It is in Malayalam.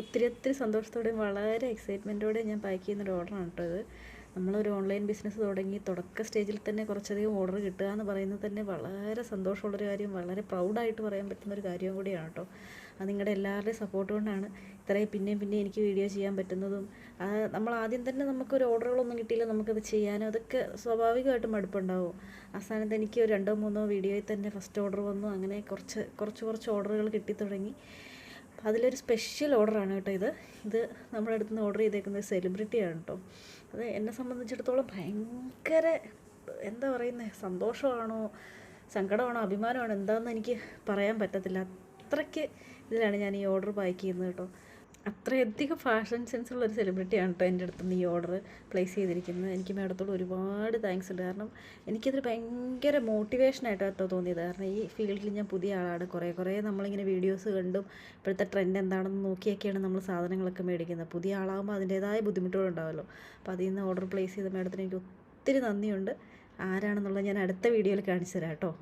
ഒത്തിരി ഒത്തിരി സന്തോഷത്തോടെയും വളരെ എക്സൈറ്റ്മെൻറ്റോടെയും ഞാൻ പാക്ക് ചെയ്യുന്നൊരു ഓർഡറാണ് കേട്ടോ ഇത്. നമ്മളൊരു ഓൺലൈൻ ബിസിനസ് തുടങ്ങി തുടക്ക സ്റ്റേജിൽ തന്നെ കുറച്ചധികം ഓർഡർ കിട്ടുക എന്ന് പറയുന്നത് തന്നെ വളരെ സന്തോഷമുള്ളൊരു കാര്യം, വളരെ പ്രൗഡായിട്ട് പറയാൻ പറ്റുന്നൊരു കാര്യം കൂടിയാണ് കേട്ടോ. അത് നിങ്ങളുടെ എല്ലാവരുടെയും സപ്പോർട്ട് കൊണ്ടാണ് ഇത്രയും പിന്നെയും എനിക്ക് വീഡിയോ ചെയ്യാൻ പറ്റുന്നതും. നമ്മൾ ആദ്യം തന്നെ നമുക്കൊരു ഓർഡറുകളൊന്നും കിട്ടിയില്ല, നമുക്കത് ചെയ്യാനും അതൊക്കെ സ്വാഭാവികമായിട്ടും മടുപ്പുണ്ടാവും. ആ സ്ഥാനത്ത് എനിക്ക് ഒരു 2-3 വീഡിയോയിൽ തന്നെ ഫസ്റ്റ് ഓർഡർ വന്നു. അങ്ങനെ കുറച്ച് ഓർഡറുകൾ കിട്ടിത്തുടങ്ങി. അതിലൊരു സ്പെഷ്യൽ ഓർഡറാണ് കേട്ടോ ഇത് നമ്മുടെ അടുത്ത് നിന്ന് ഓർഡർ ചെയ്തേക്കുന്നത് സെലിബ്രിറ്റിയാണ് കേട്ടോ. അത് എന്നെ സംബന്ധിച്ചിടത്തോളം ഭയങ്കര എന്താ പറയുന്നത്, സന്തോഷമാണോ സങ്കടമാണോ അഭിമാനമാണോ എന്താണെന്ന് എനിക്ക് പറയാൻ പറ്റത്തില്ല. അത്രയ്ക്ക് ഇതിലാണ് ഞാൻ ഈ ഓർഡർ പാക്ക് ചെയ്യുന്നത് കേട്ടോ. അത്രയധികം ഫാഷൻ സെൻസുള്ളൊരു സെലിബ്രിറ്റിയാണ് കേട്ടോ എൻ്റെ അടുത്ത് നിന്ന് ഈ ഓർഡർ പ്ലേസ് ചെയ്തിരിക്കുന്നത്. എനിക്ക് മാഡത്തോട് ഒരുപാട് താങ്ക്സ് ഉണ്ട്. കാരണം എനിക്കതൊരു ഭയങ്കര മോട്ടിവേഷനായിട്ടാണ് കേട്ടോ തോന്നിയത്. കാരണം ഈ ഫീൽഡിൽ ഞാൻ പുതിയ ആളാണ്. കുറേ നമ്മളിങ്ങനെ വീഡിയോസ് കണ്ടും ഇപ്പോഴത്തെ ട്രെൻഡ് എന്താണെന്ന് നോക്കിയൊക്കെയാണ് നമ്മൾ സാധനങ്ങളൊക്കെ മേടിക്കുന്നത്. പുതിയ ആളാകുമ്പോൾ അതിൻ്റേതായ ബുദ്ധിമുട്ടുകളുണ്ടാവുമല്ലോ. അപ്പോൾ അതിൽ നിന്ന് ഓർഡർ പ്ലേസ് ചെയ്ത മാഡത്തിന് എനിക്ക് ഒത്തിരി നന്ദിയുണ്ട്. ആരാണെന്നുള്ളത് ഞാൻ അടുത്ത വീഡിയോയിൽ കാണിച്ചു തരാം കേട്ടോ.